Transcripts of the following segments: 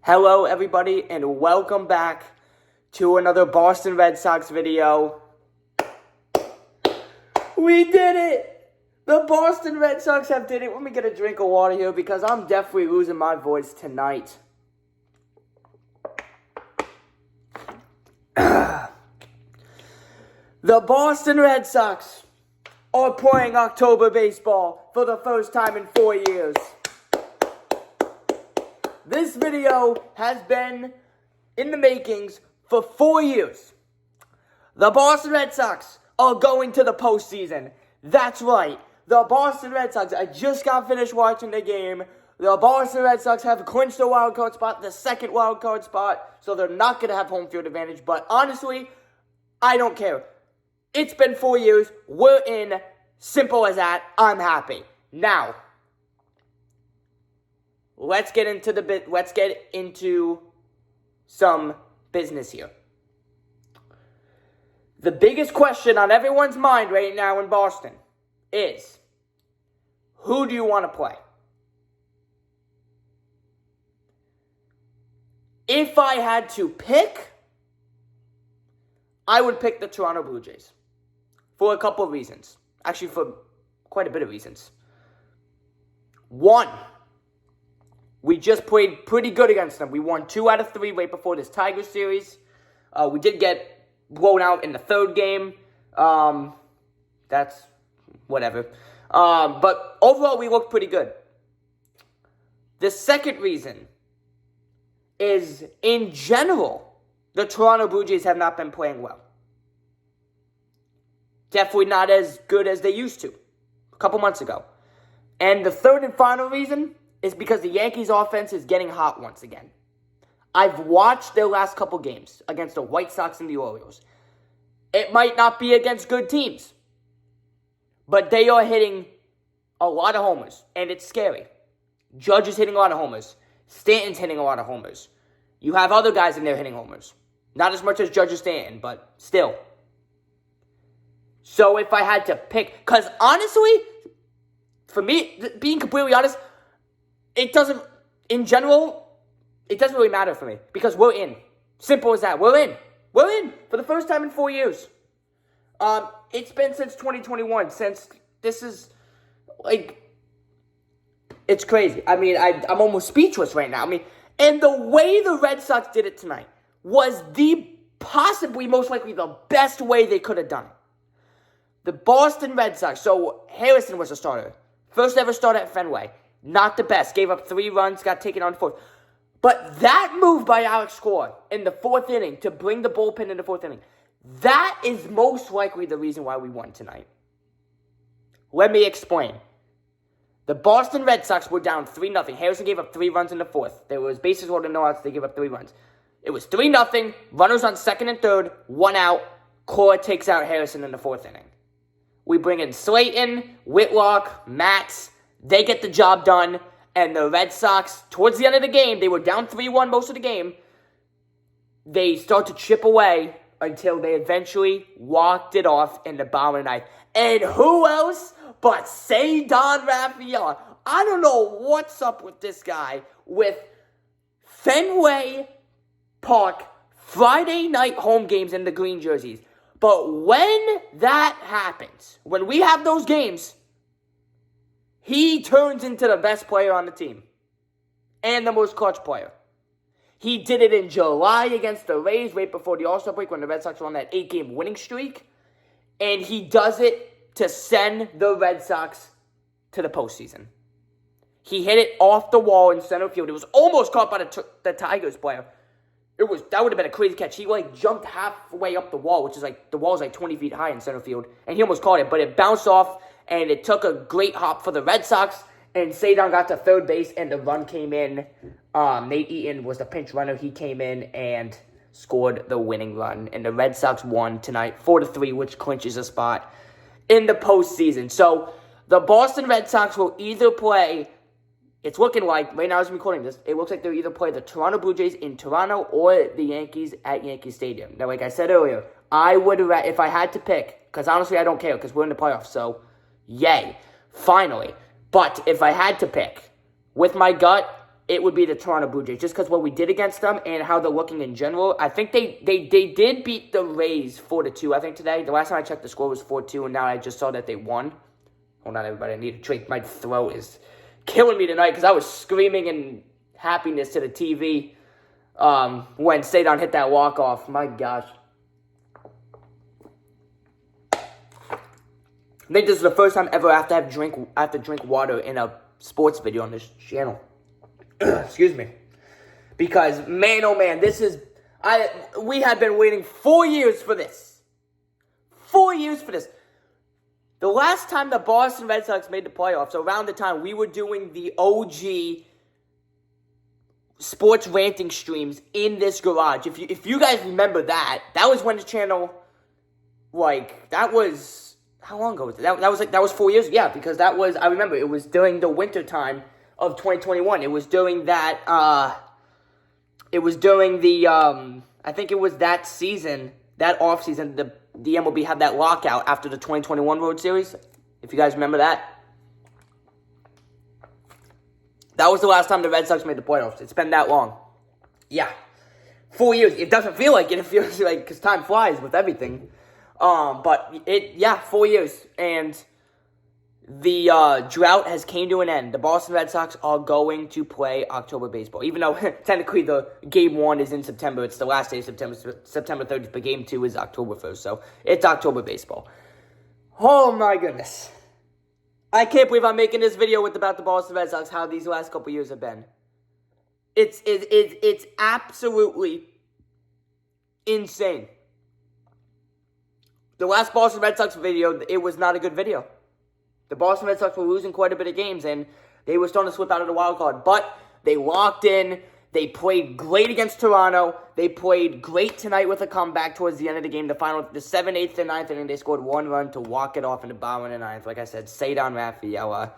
Hello, everybody, and welcome back to another Boston Red Sox video. We did it! The Boston Red Sox have did it. Let me get a drink of water here because I'm definitely losing my voice tonight. The Boston Red Sox are playing October baseball for the first time in 4 years. This video has been in the makings for 4 years. The Boston Red Sox are going to the postseason. That's right. The Boston Red Sox, I just got finished watching the game. The Boston Red Sox have clinched the wild card spot, the second wild card spot, so they're not going to have home field advantage. But honestly, I don't care. It's been 4 years. We're in. Simple as that. I'm happy. Now, let's get into some business here. The biggest question on everyone's mind right now in Boston is, who do you want to play? If I had to pick, I would pick the Toronto Blue Jays for a couple of reasons. Actually, for quite a bit of reasons. One, we just played pretty good against them. We won 2 out of 3 right before this Tigers series. We did get blown out in the third game. That's whatever. But overall, we looked pretty good. The second reason is, in general, the Toronto Blue Jays have not been playing well. Definitely not as good as they used to a couple months ago. And the third and final reason is because the Yankees offense is getting hot once again. I've watched their last couple games against the White Sox and the Orioles. It might not be against good teams, but they are hitting a lot of homers, and it's scary. Judge is hitting a lot of homers. Stanton's hitting a lot of homers. You have other guys in there hitting homers. Not as much as Judge or Stanton, but still. So if I had to pick, because honestly, for me, being completely honest, it doesn't really matter for me because we're in. Simple as that. We're in. We're in for the first time in 4 years. It's been since 2021, since this is, it's crazy. I mean, I'm almost speechless right now. I mean, and the way the Red Sox did it tonight was possibly most likely the best way they could have done it. The Boston Red Sox, so Harrison was a starter. First ever starter at Fenway. Not the best. Gave up 3 runs, got taken on 4th. But that move by Alex Cora in the 4th inning to bring the bullpen in the 4th inning, that is most likely the reason why we won tonight. Let me explain. The Boston Red Sox were down 3-0. Harrison gave up 3 runs in the 4th. There was bases loaded, no outs. They gave up 3 runs. It was 3-0. Runners on 2nd and 3rd. 1 out. Cora takes out Harrison in the 4th inning. We bring in Slayton, Whitlock, Matz. They get the job done. And the Red Sox, towards the end of the game, they were down 3-1 most of the game. They start to chip away until they eventually walked it off in the bottom of the ninth. And who else but Cedar Rafaela? I don't know what's up with this guy with Fenway Park Friday night home games in the green jerseys. But when that happens, when we have those games, he turns into the best player on the team. And the most clutch player. He did it in July against the Rays right before the All-Star break when the Red Sox were on that 8-game winning streak. And he does it to send the Red Sox to the postseason. He hit it off the wall in center field. It was almost caught by the Tigers player. That would have been a crazy catch. He jumped halfway up the wall, which is the wall is 20 feet high in center field. And he almost caught it, but it bounced off. And it took a great hop for the Red Sox. And Cedar got to third base, and the run came in. Nate Eaton was the pinch runner. He came in and scored the winning run. And the Red Sox won tonight 4-3, which clinches a spot in the postseason. So the Boston Red Sox will either play, it's looking like, right now as I'm recording this, it looks like they'll either play the Toronto Blue Jays in Toronto or the Yankees at Yankee Stadium. Now, like I said earlier, I would, if I had to pick, because honestly I don't care because we're in the playoffs, so yay, finally. But if I had to pick, with my gut, it would be the Toronto Blue Jays, just because what we did against them and how they're looking in general. I think they did beat the Rays 4-2, I think, today. The last time I checked, the score was 4-2, and now I just saw that they won. Hold on, everybody. I need a drink. My throat is killing me tonight because I was screaming in happiness to the TV when Sadon hit that walk-off. My gosh. I think this is the first time ever I have to drink water in a sports video on this channel. Excuse me. Because, man, oh man, we have been waiting 4 years for this. 4 years for this. The last time the Boston Red Sox made the playoffs, around the time we were doing the OG sports ranting streams in this garage. If you guys remember that was when the channel, that was... How long ago was it? That was 4 years? Yeah, because I remember, it was during the winter time of 2021. It was during that, I think it was that season, that offseason, the MLB had that lockout after the 2021 World Series. If you guys remember that. That was the last time the Red Sox made the playoffs. It's been that long. Yeah. 4 years. It doesn't feel like it. It feels like, because time flies with everything. But 4 years, and the drought has came to an end. The Boston Red Sox are going to play October baseball, even though technically the Game 1 is in September. It's the last day of September 30th, but Game 2 is October 1st, so it's October baseball. Oh my goodness. I can't believe I'm making this video about the Boston Red Sox, how these last couple years have been. It's absolutely insane. The last Boston Red Sox video, it was not a good video. The Boston Red Sox were losing quite a bit of games, and they were starting to slip out of the wild card. But they locked in. They played great against Toronto. They played great tonight with a comeback towards the end of the game. The 7th, 8th, and 9th inning, they scored one run to walk it off in the bottom of the 9th. Like I said, Sadon Rafaela.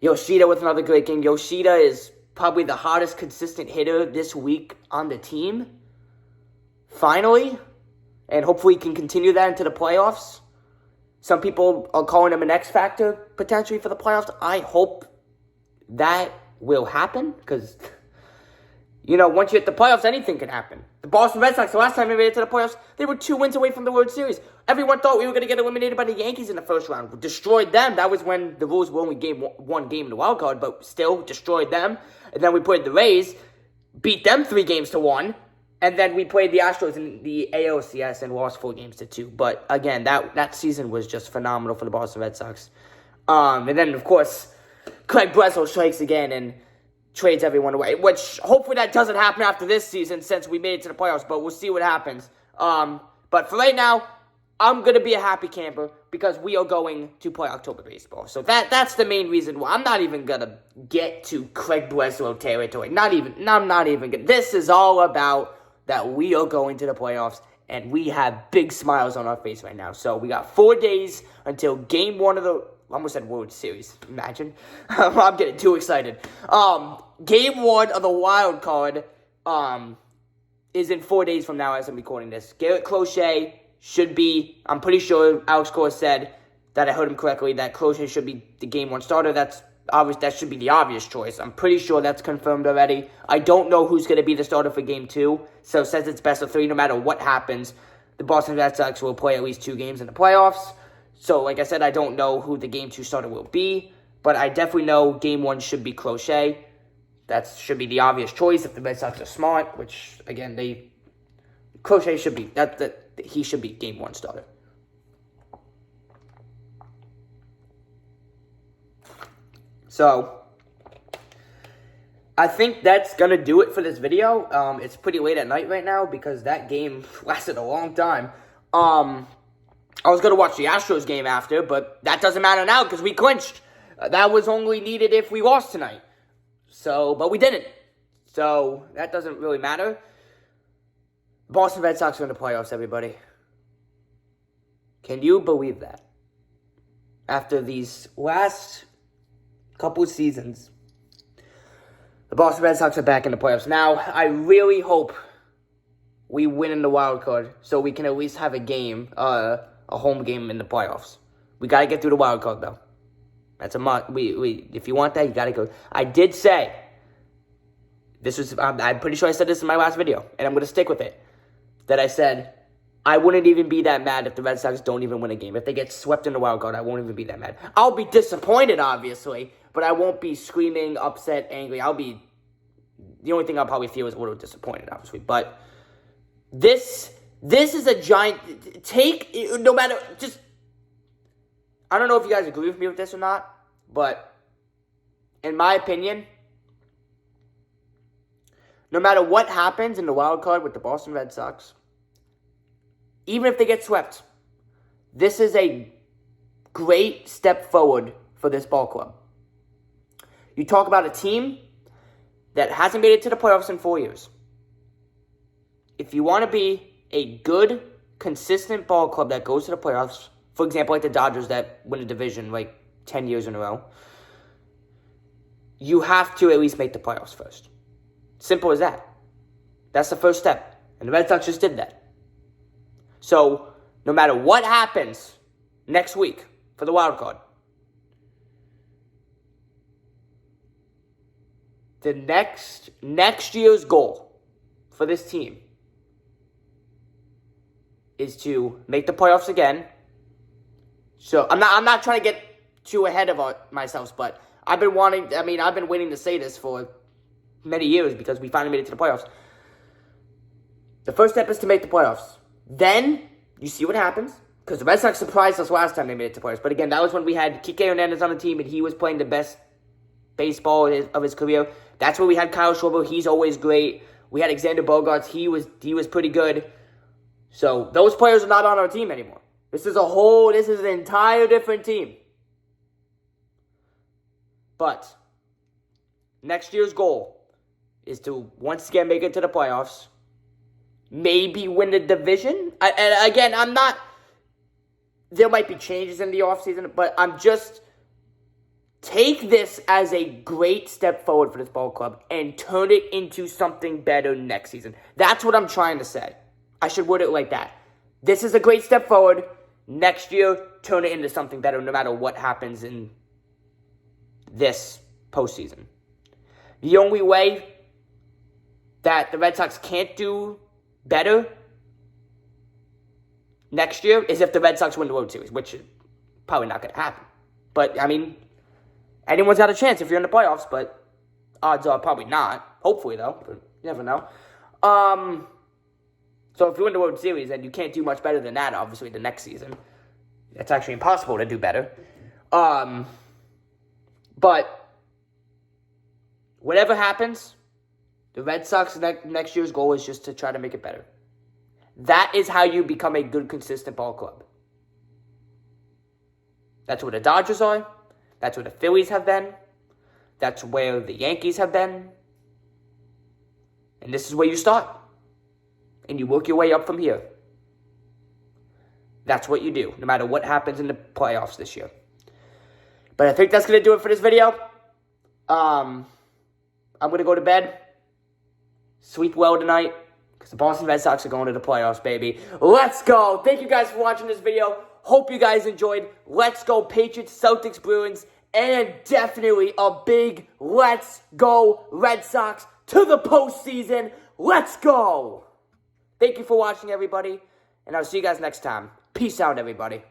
Yoshida with another great game. Yoshida is probably the hottest consistent hitter this week on the team. Finally. And hopefully he can continue that into the playoffs. Some people are calling him an X factor potentially for the playoffs. I hope that will happen because, once you hit the playoffs, anything can happen. The Boston Red Sox, the last time they made it to the playoffs, they were 2 wins away from the World Series. Everyone thought we were going to get eliminated by the Yankees in the first round. We destroyed them. That was when the rules were only one game in the wild card, but still destroyed them. And then we played the Rays, beat them 3-1. And then we played the Astros in the ALCS and lost 4-2. But again, that season was just phenomenal for the Boston Red Sox. And then, of course, Craig Breslow strikes again and trades everyone away. Which, hopefully that doesn't happen after this season since we made it to the playoffs. But we'll see what happens. But for right now, I'm going to be a happy camper because we are going to play October baseball. So that's the main reason why. I'm not even going to get to Craig Breslow territory. I'm not even going to. This is all about that we are going to the playoffs, and we have big smiles on our face right now. So we got 4 days until Game 1 of the... I almost said World Series. Imagine. I'm getting too excited. Game 1 of the wild card is in 4 days from now as I'm recording this. Garrett Crochet should be... I'm pretty sure Alex Cora said that I heard him correctly, that Crochet should be the Game 1 starter. That's obvious. That should be the obvious choice. I'm pretty sure that's confirmed already. I don't know who's going to be the starter for Game 2. So since it's best of 3, no matter what happens, the Boston Red Sox will play at least 2 games in the playoffs. So like I said, I don't know who the Game 2 starter will be. But I definitely know Game 1 should be Crochet. That should be the obvious choice if the Red Sox are smart. Which, again, Crochet should be... he should be Game 1 starter. So, I think that's going to do it for this video. It's pretty late at night right now because that game lasted a long time. I was going to watch the Astros game after, but that doesn't matter now because we clinched. That was only needed if we lost tonight. So, but we didn't. So, that doesn't really matter. Boston Red Sox are in the playoffs, everybody. Can you believe that? After these last couple seasons, the Boston Red Sox are back in the playoffs. Now, I really hope we win in the wild card so we can at least have a game, a home game in the playoffs. We got to get through the wild card, though. That's a must. If you want that, you got to go. I did say I'm pretty sure I said this in my last video, and I'm going to stick with it, that I said I wouldn't even be that mad if the Red Sox don't even win a game. If they get swept in the wild card, I won't even be that mad. I'll be disappointed, obviously, but I won't be screaming, upset, angry. The only thing I'll probably feel is a little disappointed, obviously. But this is a giant no matter, just, I don't know if you guys agree with me with this or not, but in my opinion, no matter what happens in the wild card with the Boston Red Sox, even if they get swept, this is a great step forward for this ball club. You talk about a team that hasn't made it to the playoffs in 4 years. If you want to be a good, consistent ball club that goes to the playoffs, for example, like the Dodgers that win a division like 10 years in a row, you have to at least make the playoffs first. Simple as that. That's the first step. And the Red Sox just did that. So, no matter what happens next week for the wild card, the next year's goal for this team is to make the playoffs again. So, I'm not trying to get too ahead of myself, but I've been waiting to say this for many years because we finally made it to the playoffs. The first step is to make the playoffs. Then, you see what happens. Because the Red Sox surprised us last time they made it to playoffs. But again, that was when we had Kike Hernandez on the team and he was playing the best baseball of his career. That's where we had Kyle Schwarber. He's always great. We had Alexander Bogaerts. He was pretty good. So, those players are not on our team anymore. This is an entire different team. But, next year's goal is to once again make it to the playoffs. Maybe win the division. And again, there might be changes in the offseason, but I'm just, take this as a great step forward for this ball club and turn it into something better next season. That's what I'm trying to say. I should word it like that. This is a great step forward. Next year, turn it into something better no matter what happens in this postseason. The only way that the Red Sox can't do better next year is if the Red Sox win the World Series, which is probably not going to happen. But, anyone's got a chance if you're in the playoffs, but odds are probably not. Hopefully, though, but you never know. So if you win the World Series, then you can't do much better than that, obviously, the next season. It's actually impossible to do better. But whatever happens, the Red Sox next year's goal is just to try to make it better. That is how you become a good, consistent ball club. That's where the Dodgers are. That's where the Phillies have been. That's where the Yankees have been. And this is where you start. And you work your way up from here. That's what you do, no matter what happens in the playoffs this year. But I think that's going to do it for this video. I'm going to go to bed. Sleep well tonight. Because the Boston Red Sox are going to the playoffs, baby. Let's go. Thank you guys for watching this video. Hope you guys enjoyed. Let's go Patriots, Celtics, Bruins. And definitely a big let's go Red Sox to the postseason. Let's go. Thank you for watching, everybody. And I'll see you guys next time. Peace out, everybody.